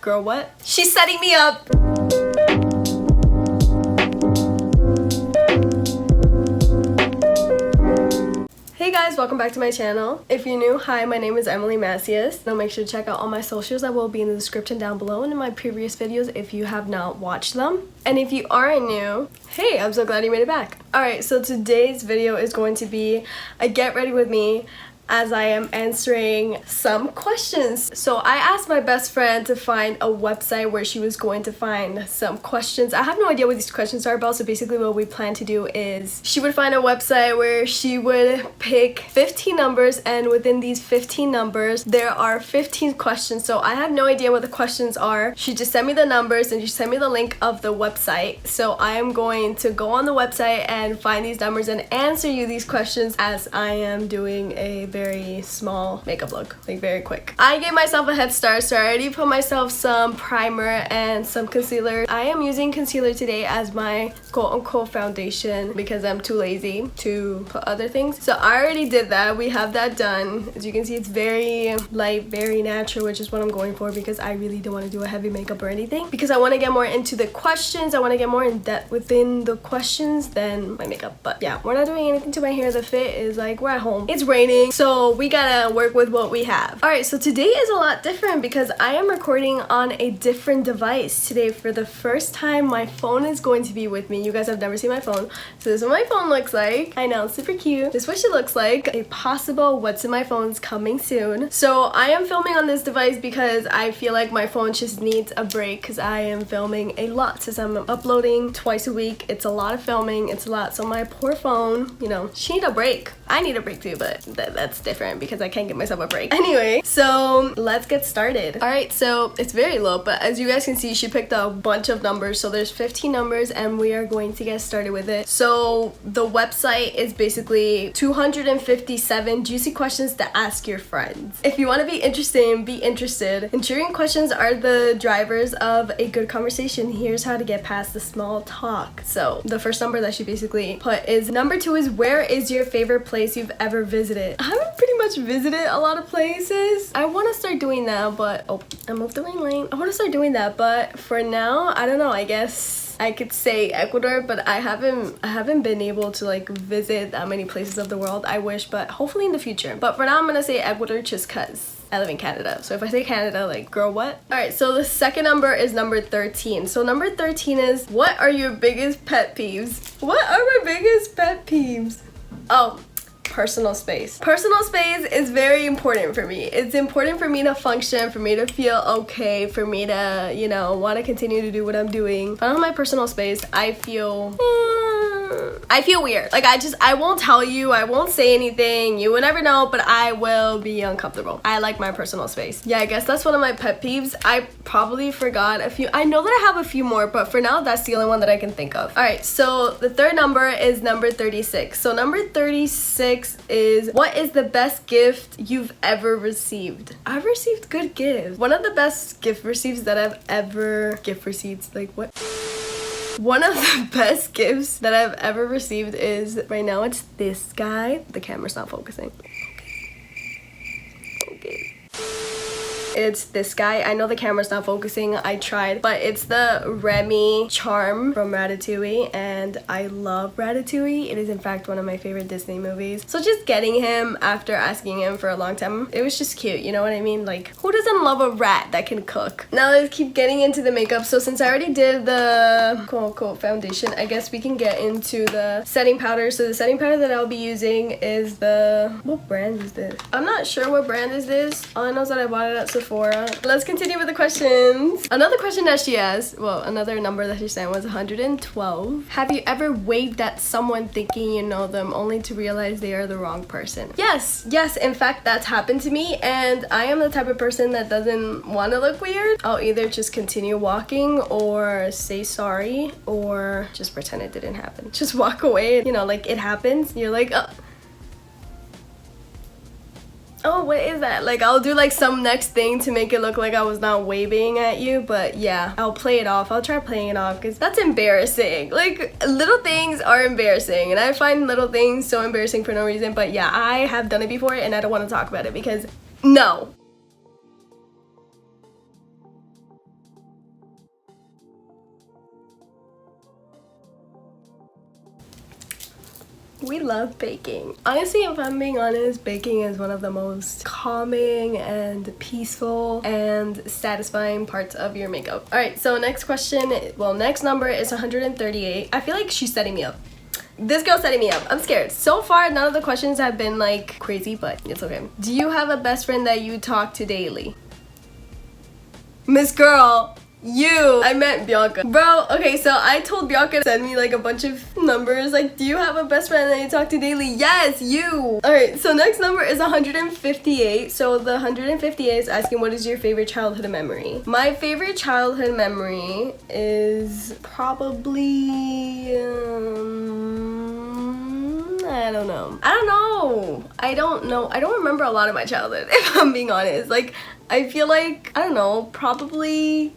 Girl, what? She's setting me up! Hey guys, welcome back to my channel. If you're new, hi, my name is Emily Macias. Now make sure to check out all my socials that will be in the description down below and in my previous videos if you have not watched them. And if you are new, hey, I'm so glad you made it back. Alright, so today's video is going to be a get ready with me as I am answering some questions. So I asked my best friend to find a website where she was going to find some questions. I have no idea what these questions are about, so basically what we plan to do is she would find a website where she would pick 15 numbers, and within these 15 numbers there are 15 questions. So I have no idea what the questions are. She just sent me the numbers and she sent me the link of the website. So I am going to go on the website and find these numbers and answer you these questions as I am doing a very small makeup look, like very quick. I gave myself a head start, so I already put myself some primer and some concealer. I am using concealer today as my quote-unquote foundation because I'm too lazy to put other things. So I already did that. We have that done. As you can see, it's very light, very natural, which is what I'm going for because I really don't want to do a heavy makeup or anything because I want to get more into the questions. I want to get more in depth within the questions than my makeup. But yeah, we're not doing anything to my hair. The fit is like, we're at home. It's raining, so we gotta work with what we have. Alright, so today is a lot different because I am recording on a different device today. For the first time, my phone is going to be with me. You guys have never seen my phone, so this is what my phone looks like. I know, super cute. This is what she looks like. A possible what's in my phone's coming soon. So I am filming on this device because I feel like my phone just needs a break because I am filming a lot. Since I'm uploading twice a week, it's a lot of filming, it's a lot. So my poor phone, you know, she need a break. I need a break too, but that's different because I can't give myself a break. Anyway, so let's get started. Alright, so it's very low, but as you guys can see, she picked a bunch of numbers. So there's 15 numbers and we are going to get started with it. So the website is basically 257 juicy questions to ask your friends. If you want to be interesting, be interested. Intriguing questions are the drivers of a good conversation. Here's how to get past the small talk. So the first number that she basically put is number 2 is where is your favorite place you've ever visited? I haven't pretty much visited a lot of places. I want to start doing that, but oh, I moved the ring lane. I want to start doing that, but for now, I don't know. I guess I could say Ecuador, but I haven't been able to like visit that many places of the world. I wish, but hopefully in the future. But for now, I'm gonna say Ecuador just cause I live in Canada. So if I say Canada, like, girl, what? Alright, so the second number is number 13. So number 13 is, what are your biggest pet peeves? What are my biggest pet peeves? Oh, personal space. Personal space is very important for me. It's important for me to function, for me to feel okay, for me to, you know, want to continue to do what I'm doing. If I don't have my personal space, I feel weird. Like I won't tell you, I won't say anything, you will never know, but I will be uncomfortable. I like my personal space. Yeah, I guess that's one of my pet peeves. I probably forgot a few. I know that I have a few more, but for now, that's the only one that I can think of. Alright, so the third number is number 36. So number 36 is, what is the best gift you've ever received? I've received good gifts. One of the best gift receipts that I've ever, like what? One of the best gifts that I've ever received is, right now it's this guy. The camera's not focusing. Okay. It's this guy. I know the camera's not focusing. I tried, but it's the Remy charm from Ratatouille, and I love Ratatouille. It is in fact one of my favorite Disney movies. So just getting him after asking him for a long time, it was just cute, you know what I mean? Like, who doesn't love a rat that can cook? Now let's keep getting into the makeup. So since I already did the quote-unquote foundation, I guess we can get into the setting powder. So the setting powder that I'll be using is the, what brand is this? I'm not sure what brand is this. All I know is that I bought it at Sephora. Let's continue with the questions. Another question that she asked, well, another number that she sent was 112. Have you ever waved at someone thinking you know them only to realize they are the wrong person? Yes, in fact, that's happened to me, and I am the type of person that doesn't want to look weird. I'll either just continue walking or say sorry or just pretend it didn't happen. Just walk away, you know, like it happens. You're like, oh, what is that? Like, I'll do like some next thing to make it look like I was not waving at you, but yeah, I'll play it off. I'll try playing it off because that's embarrassing. Like, little things are embarrassing, and I find little things so embarrassing for no reason. But yeah, I have done it before, and I don't want to talk about it because no. We love baking. Honestly, if I'm being honest, baking is one of the most calming and peaceful and satisfying parts of your makeup. Alright, so next question, well, next number is 138. I feel like she's setting me up. This girl's setting me up. I'm scared. So far, none of the questions have been like crazy, but it's okay. Do you have a best friend that you talk to daily? Miss Girl. I meant Bianca. Bro, okay, so I told Bianca to send me like a bunch of numbers. Like, do you have a best friend that you talk to daily? Yes, you. Alright, so next number is 158. So the 158 is asking, what is your favorite childhood memory? My favorite childhood memory is probably... I don't know. I don't remember a lot of my childhood, if I'm being honest. Like, I feel like, I don't know, probably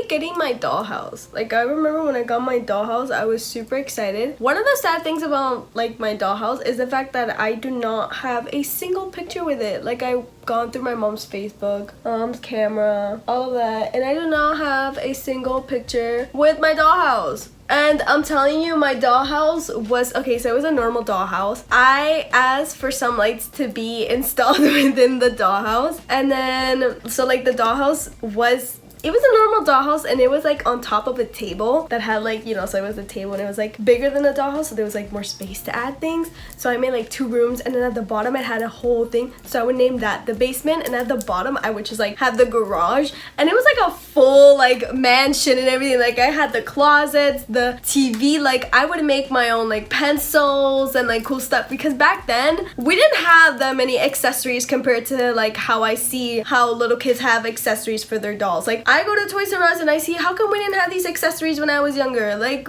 getting my dollhouse. Like, I remember when I got my dollhouse, I was super excited. One of the sad things about, like, my dollhouse is the fact that I do not have a single picture with it. Like, I've gone through my mom's Facebook, mom's camera, all of that, and I do not have a single picture with my dollhouse. And I'm telling you, my dollhouse was, okay, so it was a normal dollhouse. I asked for some lights to be installed within the dollhouse. And then, so like the dollhouse was, it was a normal dollhouse and it was like on top of a table that had like, you know, so it was a table and it was like bigger than a dollhouse, so there was like more space to add things. So I made like 2 rooms, and then at the bottom it had a whole thing. So I would name that the basement, and at the bottom I would just like have the garage, and it was like a full like mansion and everything. Like, I had the closets, the TV, like I would make my own like pencils and like cool stuff, because back then we didn't have that many accessories compared to like how I see how little kids have accessories for their dolls. Like, I go to Toys R Us and I see, how come we didn't have these accessories when I was younger? Like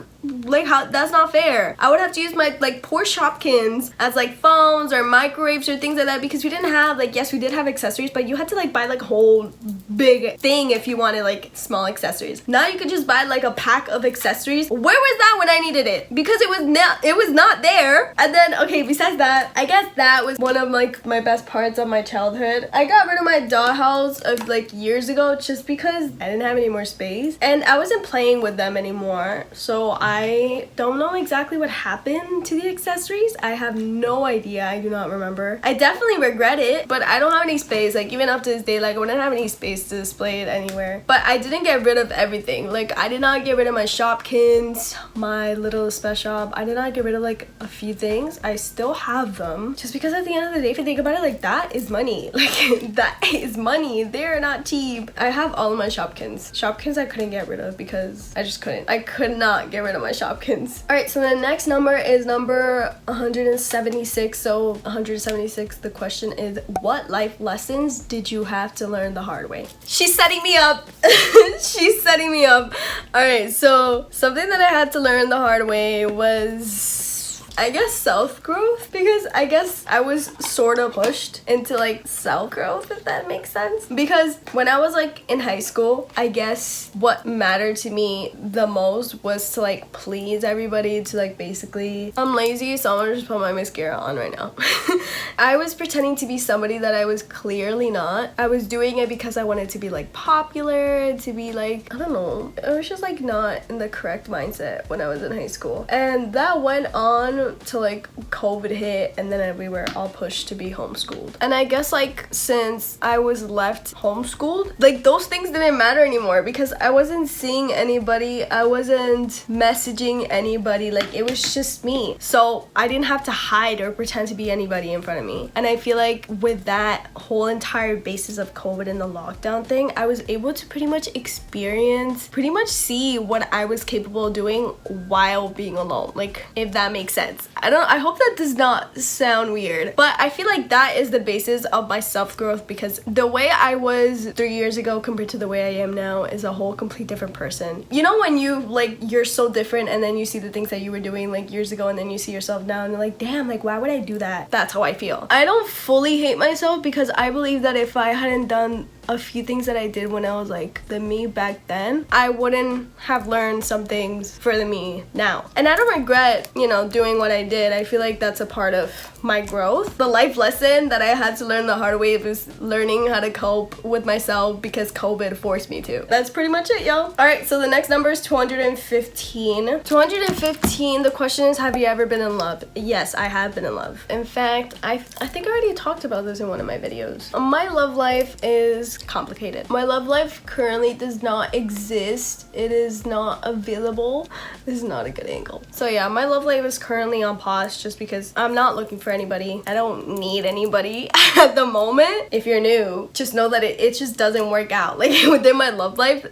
how, that's not fair. I would have to use my like poor Shopkins as like phones or microwaves or things like that, because we didn't have, like, yes, we did have accessories, but you had to like buy like a whole big thing if you wanted like small accessories. Now you could just buy like a pack of accessories. Where was that when I needed it? Because it was not there. And then, okay, besides that, I guess that was one of like my best parts of my childhood. I got rid of my dollhouse of like years ago just because I didn't have any more space and I wasn't playing with them anymore. So I don't know exactly what happened to the accessories. I have no idea. I do not remember. I definitely regret it, but I don't have any space. Like, even up to this day, like, I wouldn't have any space to display it anywhere. But I didn't get rid of everything. Like, I did not get rid of my Shopkins, my little special shop. I did not get rid of like a few things. I still have them, just because at the end of the day, if you think about it, like, that is money. Like, that is money. They're not cheap. I have all of my Shopkins. Shopkins I couldn't get rid of because I just couldn't. I could not get rid of my Shopkins. Alright, so the next number is number 176. So 176, the question is, what life lessons did you have to learn the hard way? She's setting me up. She's setting me up. Alright, so something that I had to learn the hard way was, I guess, self-growth, because I guess I was sort of pushed into like self-growth, if that makes sense. Because when I was like in high school, I guess what mattered to me the most was to like please everybody, to like basically, I'm lazy, so I'm gonna just put my mascara on right now. I was pretending to be somebody that I was clearly not. I was doing it because I wanted to be like popular, to be like, I don't know, I was just like not in the correct mindset when I was in high school. And that went on to like COVID hit, and then we were all pushed to be homeschooled. And I guess like since I was left homeschooled, like those things didn't matter anymore, because I wasn't seeing anybody, I wasn't messaging anybody, like it was just me. So I didn't have to hide or pretend to be anybody in front of me. And I feel like with that whole entire basis of COVID and the lockdown thing, I was able to pretty much experience, pretty much see what I was capable of doing while being alone, like, if that makes sense. I hope that does not sound weird, but I feel like that is the basis of my self-growth, because the way I was 3 years ago compared to the way I am now is a whole complete different person. You know, when you like, you're so different, and then you see the things that you were doing like years ago, and then you see yourself now and you're like, damn, like, why would I do that? That's how I feel. I don't fully hate myself, because I believe that if I hadn't done a few things that I did when I was like the me back then, I wouldn't have learned some things for the me now. And I don't regret, you know, doing what I did. I feel like that's a part of my growth. The life lesson that I had to learn the hard way was learning how to cope with myself because COVID forced me to. That's pretty much it, y'all. All right, so the next number is 215. 215, the question is, have you ever been in love? Yes, I have been in love. In fact, I think I already talked about this in one of my videos. My love life is complicated. My love life currently does not exist. It is not available. This is not a good angle. So yeah, my love life is currently on pause just because I'm not looking for anybody. I don't need anybody at the moment. If you're new, just know that it just doesn't work out. Like within my love life,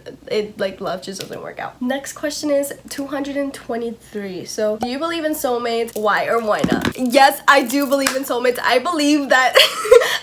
love just doesn't work out. Next question is 223. So do you believe in soulmates? Why or why not? Yes, I do believe in soulmates. I believe that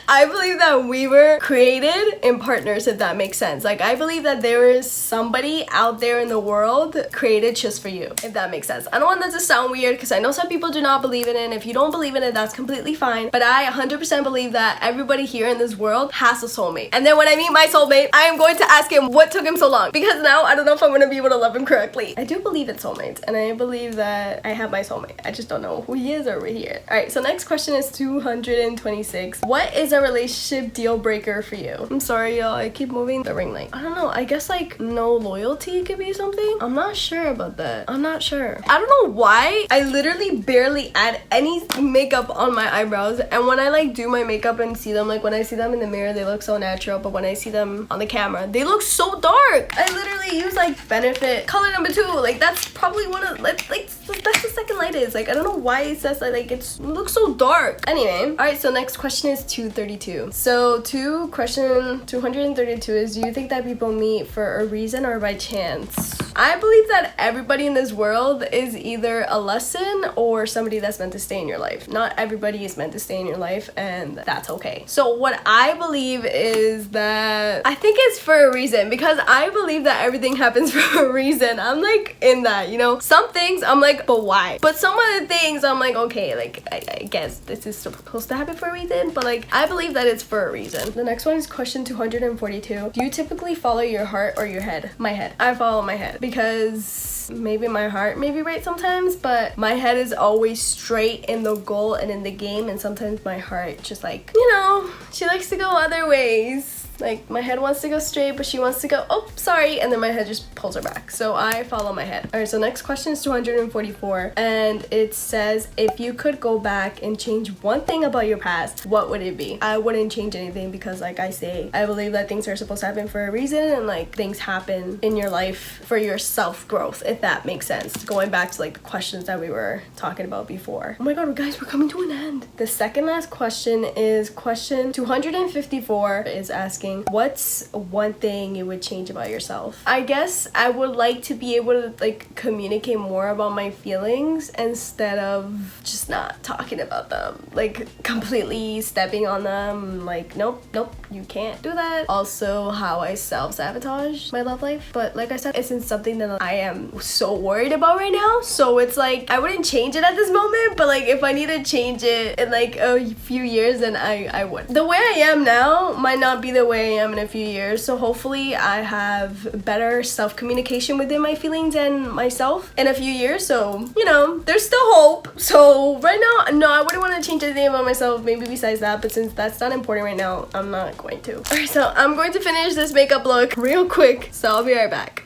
I believe that we were created in partners, if that makes sense. Like I believe that there is somebody out there in the world created just for you, if that makes sense. I don't want that to sound weird because I know some people do not believe in it. If you don't believe in it, that's completely fine. But I 100% believe that everybody here in this world has a soulmate. And then when I meet my soulmate, I am going to ask him what took him so long, because now I don't know if I'm going to be able to love him correctly. I do believe in soulmates, and I believe that I have my soulmate. I just don't know who he is over here. All right, so next question is 226. What is a relationship deal breaker for you? I'm sorry, y'all. I keep moving the ring light. I don't know. I guess like no loyalty could be something. I'm not sure about that. I'm not sure. I don't know why. I literally barely add any makeup on my eyebrows, and when I like do my makeup and see them, like when I see them in the mirror, they look so natural, but when I see them on the camera, they look so dark. I literally use like Benefit color number 2. Like that's probably one of like that's the second light is. Like I don't know why it says that like it looks so dark. Anyway, all right, so next question is 232. So question 232 is, do you think that people meet for a reason or by chance? I believe that everybody in this world is either a lesson or somebody that's meant to stay in your life. Not everybody is meant to stay in your life, and that's okay. So what I believe is that I think it's for a reason, because I believe that everything happens for a reason. I'm like in that, you know, some things I'm like, but why? But some of the things I'm like, okay, like I guess this is supposed to happen for a reason, but like I believe that it's for a reason. The next one is question 242. Do you typically follow your heart or your head? My head. I follow my head because maybe my heart may be right sometimes, but my head is always straight in the goal and in the game, and sometimes my heart just like, you know, she likes to go other ways. Like my head wants to go straight, but she wants to go, oh, sorry, and then my head just pulls her back. So I follow my head. All right, so next question is 244, and it says, if you could go back and change one thing about your past, what would it be? I wouldn't change anything because, like I say, I believe that things are supposed to happen for a reason, and like things happen in your life for your self-growth, if that makes sense. Going back to like the questions that we were talking about before. Oh my god, guys, we're coming to an end. The second last question is question 254, is asking, what's one thing you would change about yourself? I guess I would like to be able to like communicate more about my feelings instead of just not talking about them, like completely stepping on them, like nope, you can't do that. Also, how I self-sabotage my love life, but like I said, it's something that I am so worried about right now, so it's like I wouldn't change it at this moment, but like if I need to change it in like a few years, then I would. The way I am now might not be the way I am in a few years, so hopefully I have better self-communication within my feelings and myself in a few years, so you know, there's still hope. So right now, no, I wouldn't want to change anything about myself, maybe besides that, but since that's not important right now, I'm not going to. Alright, so I'm going to finish this makeup look real quick, so I'll be right back.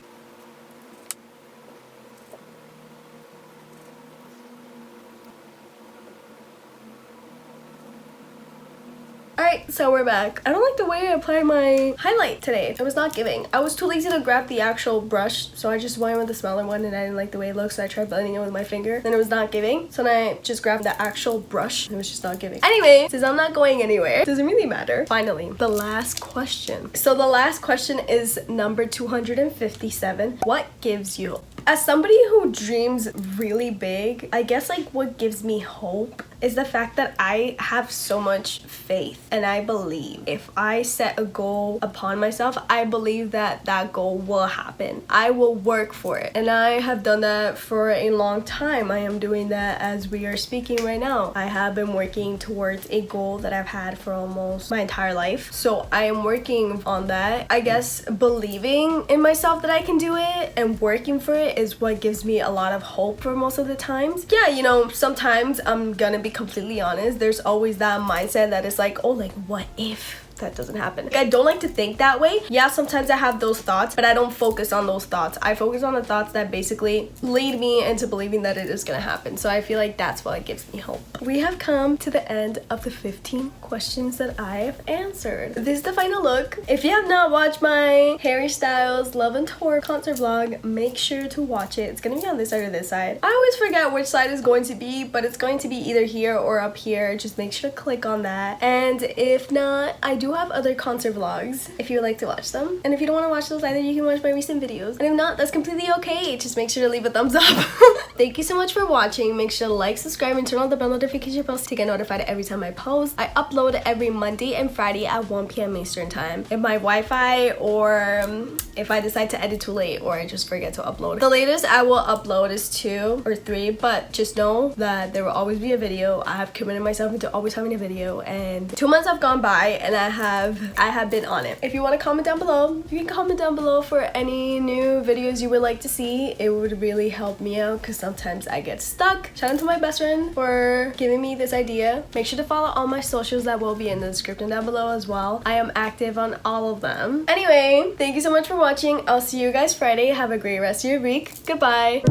Alright, so we're back. I don't like the way I applied my highlight today. It was not giving. I was too lazy to grab the actual brush, so I just went with the smaller one, and I didn't like the way it looked, so I tried blending it with my finger. Then it was not giving, so then I just grabbed the actual brush, and it was just not giving. Anyway, since I'm not going anywhere, it doesn't really matter. Finally, the last question. So the last question is number 257. What gives you? As somebody who dreams really big, I guess like what gives me hope is the fact that I have so much faith, and I believe if I set a goal upon myself, I believe that that goal will happen. I will work for it, and I have done that for a long time. I am doing that as we are speaking right now. I have been working towards a goal that I've had for almost my entire life, so I am working on that. I guess believing in myself that I can do it and working for it is what gives me a lot of hope for most of the times. Yeah, you know, sometimes I'm gonna be be completely honest, there's always that mindset that is like, oh, like what if that doesn't happen? Like, I don't like to think that way. Yeah, sometimes I have those thoughts, but I don't focus on those thoughts. I focus on the thoughts that basically lead me into believing that it is gonna happen. So I feel like that's what gives me hope. We have come to the end of the 15 questions that I have answered. This is the final look. If you have not watched my Harry Styles Love and Tour concert vlog, make sure to watch it. It's gonna be on this side or this side. I always forget which side is going to be, but it's going to be either here or up here. Just make sure to click on that. And if not, I do have other concert vlogs if you would like to watch them. And if you don't want to watch those either, you can watch my recent videos. And if not, that's completely okay. Just make sure to leave a thumbs up. Thank you so much for watching. Make sure to like, subscribe, and turn on the bell notification bells to get notified every time I post. I upload every Monday and Friday at 1 p.m. Eastern time. If my Wi-Fi or if I decide to edit too late or I just forget to upload. The latest I will upload is 2 or 3, but just know that there will always be a video. I have committed myself into always having a video, and 2 months have gone by and I have been on it. If you want to comment down below, you can comment down below for any new videos you would like to see. It would really help me out because sometimes I get stuck. Shout out to my best friend for giving me this idea. Make sure to follow all my socials that will be in the description down below as well. I am active on all of them. Anyway, thank you so much for watching. I'll see you guys Friday. Have a great rest of your week. Goodbye.